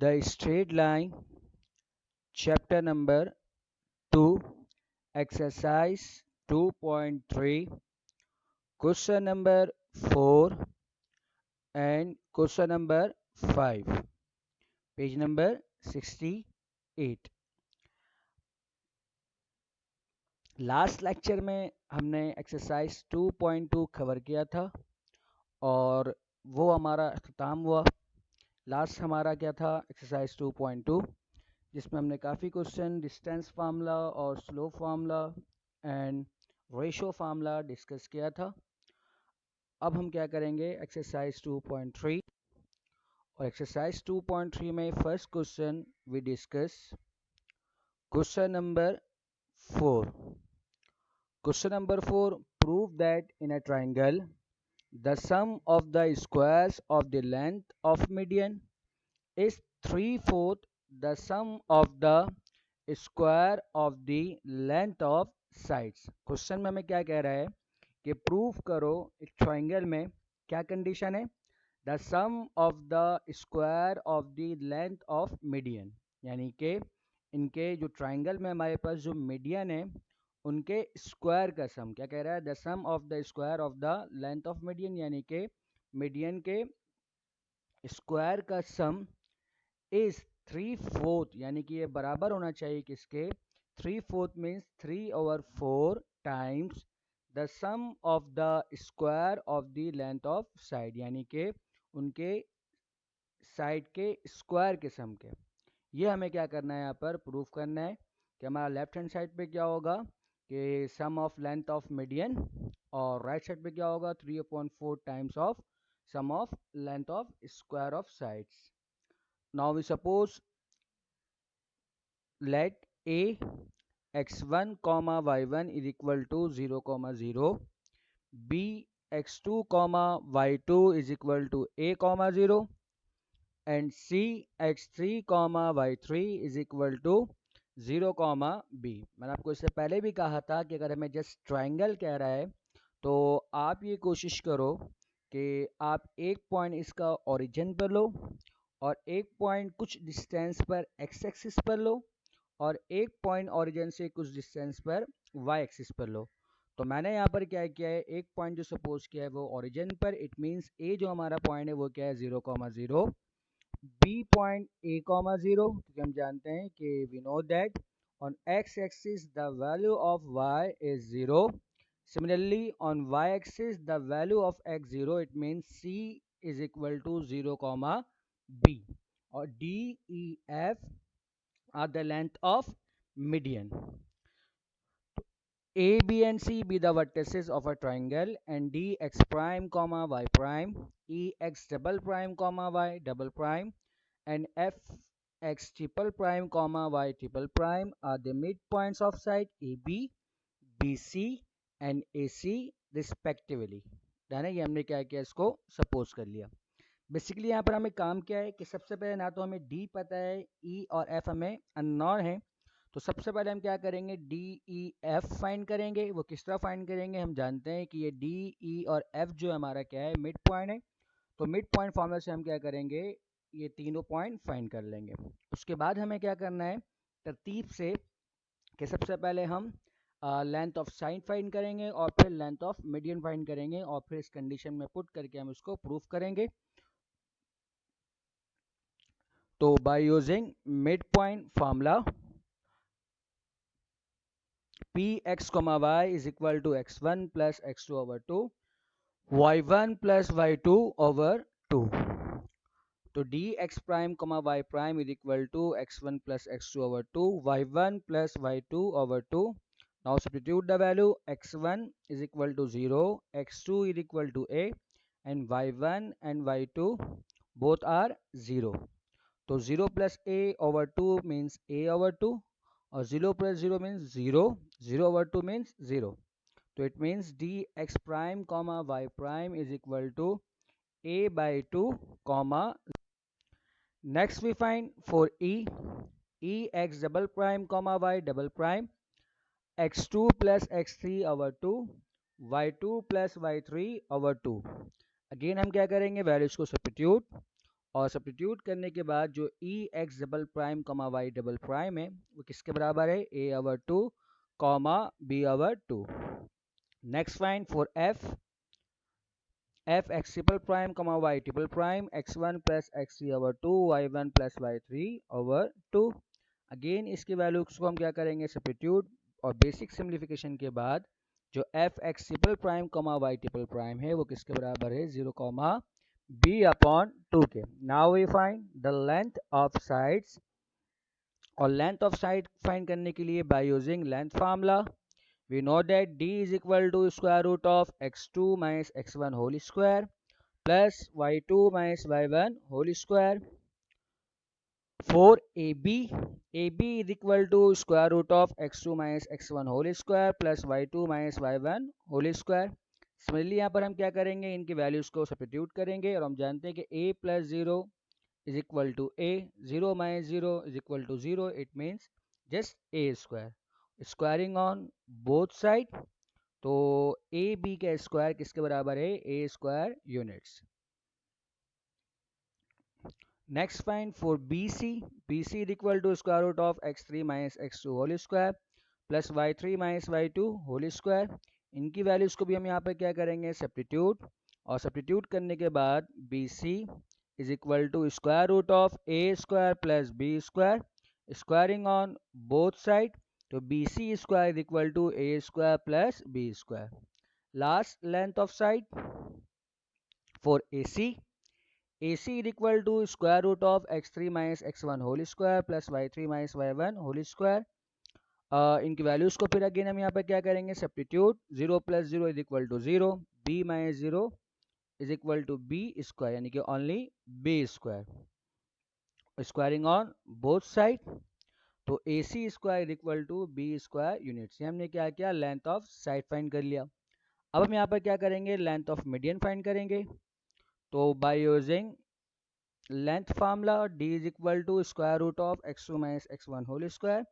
The straight line, chapter number 2, exercise 2.3, question number 4 and question number 5, page number 68. Last lecture में हमने exercise 2.2 cover किया था और वो हमारा अख्ताम हुआ। लास्ट हमारा क्या था, एक्सरसाइज 2.2, जिसमें हमने काफ़ी क्वेश्चन डिस्टेंस फार्मूला और slow formula and ratio formula discuss किया था। अब हम क्या करेंगे, एक्सरसाइज 2.3, और एक्सरसाइज 2.3 में first question we discuss question number 4. Question number 4, prove that in a triangle the sum of the squares of the length of median is 3/4 the sum of the square of the length of sides. Question में हमें क्या कह रहा है कि proof करो एक triangle में क्या कंडीशन है, the sum of the square of the length of median, यानी कि इनके जो ट्राइंगल में हमारे पास जो मीडियन है उनके स्क्वायर का सम। क्या कह रहा है, the sum of the square of the length of median, यानी कि मीडियन के स्क्वायर का सम इज 3/4, यानी कि ये बराबर होना चाहिए किसके, 3/4 means 3/4 times the sum of the square of the length of side, यानी कि उनके साइड के स्क्वायर के सम के। ये हमें क्या करना है, यहाँ पर प्रूफ करना है कि हमारा लेफ्ट हैंड साइड पे क्या होगा कि sum of length of median, और राइट साइड पे क्या होगा 3/4 times of sum of length of square of sides. Now we suppose let a x1 comma y1 is equal to 0 comma 0, b x2 comma y2 is equal to a comma 0, and c x3 comma y3 is equal to 0 comma b. मैंने आपको इससे पहले भी कहा था कि अगर हमें जस्ट ट्राइंगल कह रहा है तो आप ये कोशिश करो कि आप एक पॉइंट इसका ओरिजिन पर लो और एक पॉइंट कुछ डिस्टेंस पर एक्स एक्सिस पर लो और एक पॉइंट ओरिजिन से कुछ डिस्टेंस पर वाई एक्सिस पर लो। तो मैंने यहाँ पर क्या किया है, एक पॉइंट जो सपोज किया है वो ओरिजिन पर, इट मीन्स ए जो हमारा पॉइंट है वो क्या है 0,0, बी पॉइंट a,0, क्योंकि हम जानते हैं कि we know that on x axis the value of y is 0. Similarly on y axis the value of x0, it means c is equal to 0 comma b, or d e f are the length of median. A, B and C be the vertices of a triangle, and D x prime comma y prime, E x double prime comma y double prime, and F x triple prime comma y triple prime are the midpoints of side AB, BC and AC respectively. है ना, ये हमने क्या किया, इसको suppose कर लिया। Basically यहाँ पर हमें काम क्या है कि सबसे पहले ना तो हमें D पता है, E और F हमें अननोन है, तो सबसे पहले हम क्या करेंगे, डी ई एफ फाइंड करेंगे। वो किस तरह फाइंड करेंगे, हम जानते हैं कि ये डी ई और एफ जो हमारा क्या है मिड पॉइंट है, तो मिड पॉइंट फॉर्मूला से हम क्या करेंगे, ये तीनों पॉइंट फाइंड कर लेंगे। उसके बाद हमें क्या करना है तरतीब से कि सबसे पहले हम लेंथ ऑफ साइड फाइंड करेंगे और फिर लेंथ ऑफ मीडियन फाइंड करेंगे और फिर इस कंडीशन में पुट करके हम इसको प्रूफ करेंगे। तो by using mid point formula px comma y is equal to x1 plus x2 over 2, y1 plus y2 over 2. तो dx prime comma y prime is equal to x1 plus x2 over 2, y1 plus y2 over 2. Now substitute the value, x1 is equal to 0, x2 is equal to a, and y1 and y2 both are 0. तो 0 plus a over 2 means a over 2, और 0 plus 0 means 0, 0 over 2 means 0. So it means dx prime comma y prime is equal to a by 2 comma. Next we find for e x double prime comma y double prime, x2 plus x3 over 2, y2 plus y3 over 2. Again हम क्या करेंगे, values को substitute, और substitute करने के बाद जो E x double prime comma y double prime है वो किसके बराबर है, a over 2 comma b over 2। Next find for F x triple prime comma y triple prime x1 plus x3 over 2 y1 plus y3 over 2। Again इसकी values को हम क्या करेंगे, सब्स्टिट्यूट, और बेसिक सिंप्लीफिकेशन के बाद जो f x triple prime comma y triple prime है वो किसके बराबर है, 0 कॉमा बी अपॉन 2 के। Now we find the length of sides, और लेंथ ऑफ साइड फाइंड करने के लिए by using length formula we know that d is equal to square root of x2 minus x1 whole square plus y2 minus y1 whole square. For AB is equal to square root of x2 minus x1 whole square plus y2 minus y1 whole square. Similarly यहाँ पर हम क्या करेंगे, इनकी values को substitute करेंगे और हम जानते हैं कि a plus 0 is equal to a, 0 minus 0 is equal to 0, it means just a square. Squaring on both side, तो ए बी का स्क्वायर किसके बराबर है, a square units. Next find for B C is equal to square root of x3 minus x2 whole square plus y3 minus y2 whole square. इनकी values को भी हम यहाँ पे क्या करेंगे, सब्स्टिट्यूट, और सब्स्टिट्यूट करने के बाद B C is equal to square root of a square plus b square, squaring on both side, तो B C square is equal to a square plus b square. Last length of side for AC is equal to square root of x3 minus x1 whole square plus y3 minus y1 whole square। इनकी values को फिर again हम यहाँ पे क्या करेंगे, substitute, 0 plus 0 is equal to 0, b minus 0 is equal to b square, यानी कि only b square, squaring on both side, तो A C square is equal to b square units. हमने क्या किया, लेंथ ऑफ साइड फाइंड कर लिया। अब हम यहाँ पर क्या करेंगे, लेंथ ऑफ मीडियन फाइंड करेंगे, तो by using length formula d is equal to square root of x2 minus x1 whole square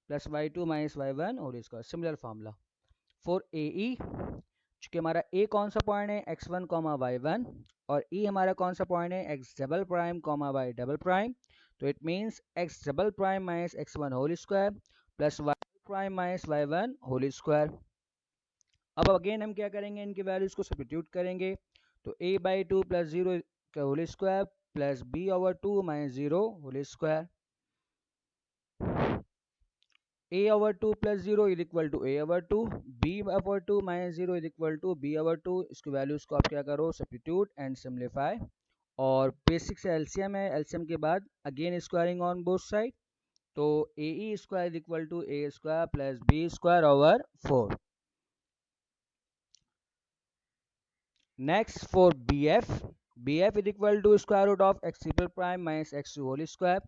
plus y2 minus y1 whole square. Similar formula for AE, चूंकि हमारा a कौन सा point है, x1 comma y1, और E हमारा कौन सा point है, x double prime comma y double prime, तो it means x double prime minus x1 whole square plus y prime minus y1 whole square. अब अगेन हम क्या करेंगे, इनकी वैल्यूज को सब्स्टिट्यूट करेंगे, तो a बाई 2 प्लस 0 का whole square plus b over 2 minus 0 whole square, a over 2 plus 0 is equal to a over 2, b over 2 minus 0 is equal to b over 2। इसकी वैल्यूज को आप क्या करो, सब्स्टिट्यूट एंड सिम्प्लीफाई, और basic से LCM है, LCM के बाद again squaring on both side, तो A E square is equal to a square plus b square over 4। Next for BF is equal to square root of x triple prime minus x2 whole square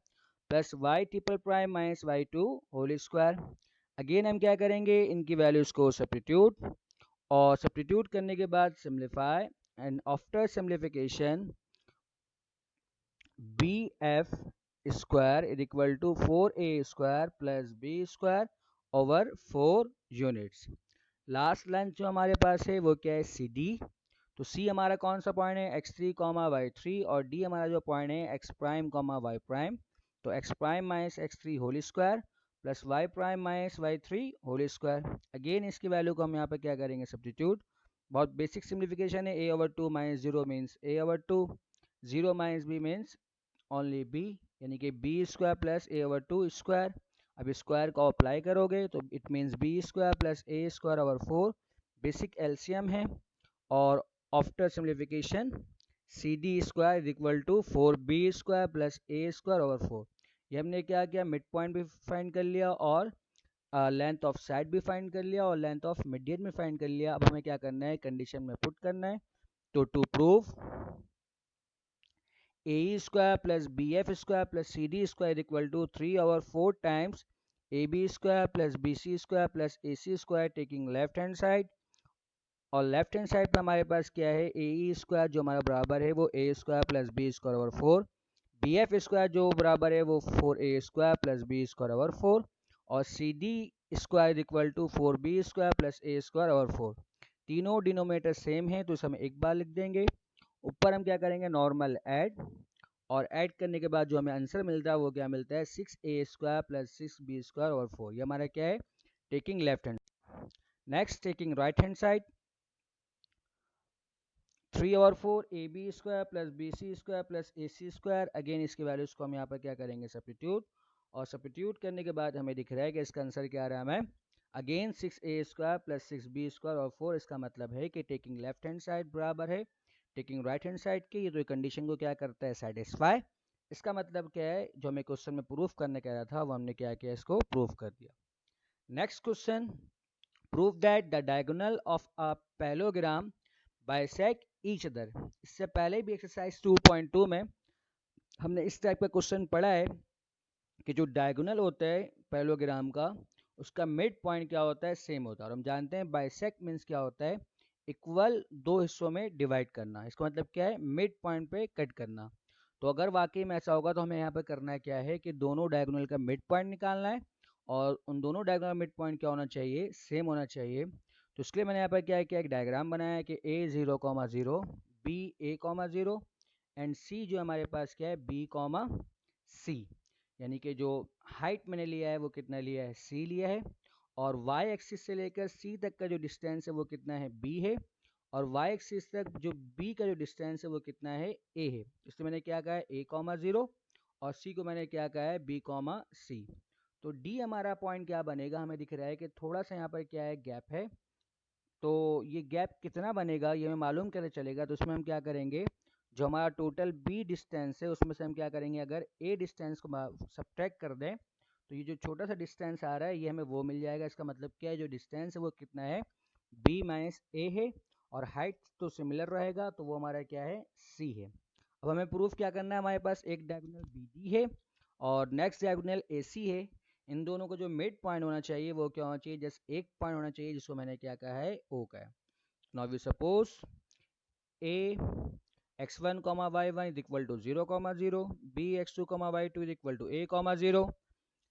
plus y triple prime minus y2 whole square। Again हम क्या करेंगे, इनकी values को substitute, और substitute करने के बाद simplify, and after simplification BF square is equal to 4a square plus b square over 4 units. Last line जो हमारे पास है वो क्या है, CD, तो C हमारा कौन सा पॉइंट है, x3 कॉमा y3, और D हमारा जो पॉइंट है x prime comma y prime, तो x prime minus x3 whole square plus y prime minus y3 whole square. Again इसकी वैल्यू को हम यहाँ पे क्या करेंगे, सब्स्टिट्यूट, बहुत बेसिक सिम्प्लीफिकेशन है, a over 2 minus 0 means a over 2, 0 minus b means only b, यानी कि b square plus a over 2 square. अब स्क्वायर को अप्लाई करोगे तो it means b square plus a square over 4, basic LCM है, और after simplification CD square is equal to 4b square plus a square over 4। ये हमने क्या किया, मिड पॉइंट भी फाइंड कर लिया, और लेंथ ऑफ साइड भी फाइंड कर लिया, और लेंथ ऑफ मीडियन भी फाइंड कर लिया। अब हमें क्या करना है, कंडीशन में पुट करना है, तो to prove AE square plus BF square plus CD square equal to 3 over 4 times AB square plus BC square plus AC square taking left hand side, और लेफ्ट हैंड साइड पे हमारे पास क्या है, AE square जो हमारा बराबर है वो A square plus B square over 4, BF square जो बराबर है वो 4A square plus B square over 4, और CD square equal to 4B square plus A square over 4। तीनों डिनोमिनेटर सेम है तो इसे हम एक बार लिख देंगे। ऊपर हम क्या करेंगे, नॉर्मल ऐड, और ऐड करने के बाद जो हमें आंसर मिलता है वो क्या मिलता है 6a² + 6b² और 4। ये हमारा क्या है taking left hand. Next taking right hand side 3/4 ab² + bc² + ac²। Again इसकी वैल्यूज को हम यहाँ पर क्या करेंगे सब्स्टिट्यूट, और सब्स्टिट्यूट करने के बाद हमें दिख रहा है कि इसका आंसर क्या आ रहा है हमें अगेन 6a² + 6b² और 4। इसका मतलब है कि टेकिंग लेफ्ट हैंड साइड बराबर है टेकिंग राइट हैंड साइड की। ये तो कंडीशन को क्या करता है सेटिस्फाई। इसका मतलब क्या है जो हमें क्वेश्चन में प्रूफ करने कह रहा था वो हमने क्या किया इसको प्रूफ कर दिया। Next question prove that the diagonal of a parallelogram bisect each other. इससे पहले भी एक्सरसाइज 2.2 में हमने इस टाइप का क्वेश्चन पढ़ा है कि जो डायगोनल होता है पैलोग्राम का उसका मिड पॉइंट क्या होता है सेम होता है। और हम जानते हैं बाइसेक्ट मीन्स क्या होता है इक्वल दो हिस्सों में डिवाइड करना। इसका मतलब क्या है मिड पॉइंट पे कट करना। तो अगर वाकई में ऐसा होगा तो हमें यहाँ पे करना क्या है कि दोनों डायगोनल का मिड पॉइंट निकालना है और उन दोनों डायगोनल मिड पॉइंट क्या होना चाहिए सेम होना चाहिए। तो इसके लिए मैंने यहाँ पर क्या किया एक डायग्राम बनाया है कि a0, 0 b a, 0 and c जो हमारे पास क्या है b, c। यानी कि जो हाइट मैंने लिया है वो कितना लिया है c लिया है और y एक्सिस से लेकर c तक का जो डिस्टेंस है वो कितना है b है और y एक्सिस तक जो b का जो डिस्टेंस है वो कितना है a है। इसलिए मैंने क्या कहा है a, 0 और c को मैंने क्या कहा है b, c। तो d हमारा पॉइंट क्या बनेगा हमें दिख रहा है कि थोड़ा सा यहाँ पर क्या है गैप है। तो ये गैप कितना बनेगा ये हमें मालूम कैसे चलेगा। तो उसमें हम क्या करेंगे जो हमारा टोटल b डिस्टेंस है उसमें से हम क्या करेंगे अगर a डिस्टेंस को सब्ट्रैक्ट कर दें तो ये जो छोटा सा डिस्टेंस आ रहा है ये हमें वो मिल जाएगा। इसका मतलब क्या है जो डिस्टेंस है वो कितना है b - a है और हाइट तो सिमिलर रहेगा तो वो हमारा क्या है c है। अब हमें प्रूफ क्या करना है हमारे पास एक डायगोनल bd है और नेक्स्ट डायगोनल ac है। इन दोनों को जो मिड पॉइंट होना चाहिए वो क्या होना चाहिए जस्ट एक पॉइंट होना चाहिए जिसको मैंने क्या कहा है o का है। Now we suppose a x1, y1 is equal to 0, 0 b x2, y2 is equal to a, 0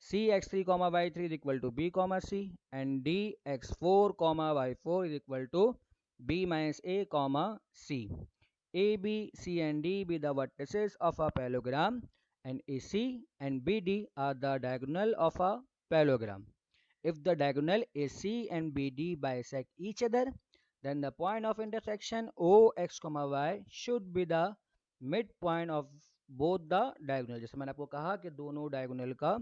c x3, y3 is equal to b, c and d x4, y4 is equal to b minus a, c. a, b, c and d be the vertices of a parallelogram and ac and bd are the diagonal of a parallelogram. If the diagonal AC and BD bisect each other, then the point of intersection OX, Y should be the midpoint of both the diagonal। जैसे मैंने आपको कहा कि दोनों diagonal का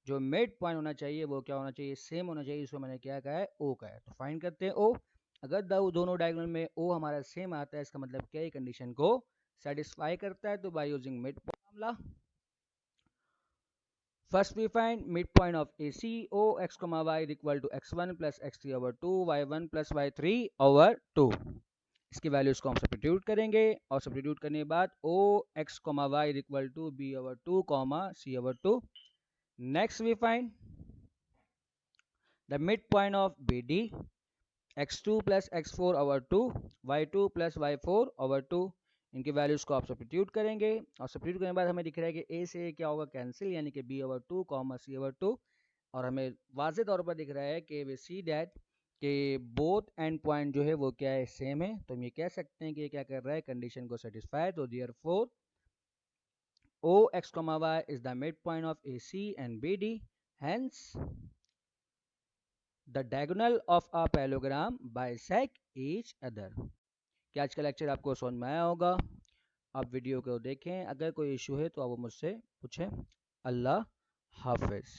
जो mid point होना चाहिए वो क्या होना चाहिए सेम होना चाहिए। इसको मैंने क्या कहा है O का है। तो फाइंड करते हैं O। अगर दोनों डायगोनल में O हमारा सेम आता है इसका मतलब क्या है कंडीशन को सेटिस्फाई करता है। तो by using mid formula first we find midpoint of AC OX, y is equal to x1 plus x3 over 2 y1 plus y3 over 2। इसकी वैल्यूज को हम सब्स्टिट्यूट करेंगे और सब्स्टिट्यूट करने के बाद OX, y is equal to b over 2 c over 2। next we find the midpoint of BD x2 plus x4 over 2 y2 plus y4 over 2। इनकी values को आप सब्स्टिट्यूट करेंगे और सब्स्टिट्यूट करने के बाद हमें दिख रहा है कि a से क्या होगा कैंसिल यानी कि b over 2 c over 2 और हमें वाज़े तौर पर दिख रहा है कि वी सी डैट कि बोथ एंड पॉइंट जो है वो क्या है सेम है। तो हम ये कह सकते हैं कि ये क्या कर रहा है कंडीशन को सेटिस्फाई। तो therefore OX, y is the midpoint of AC and BD, hence the diagonal of a parallelogram bisect each other। क्या आज का लेक्चर आपको समझ में आया होगा। आप वीडियो को देखें, अगर कोई इशू है तो आप वो मुझसे पूछें। अल्लाह हाफिज़।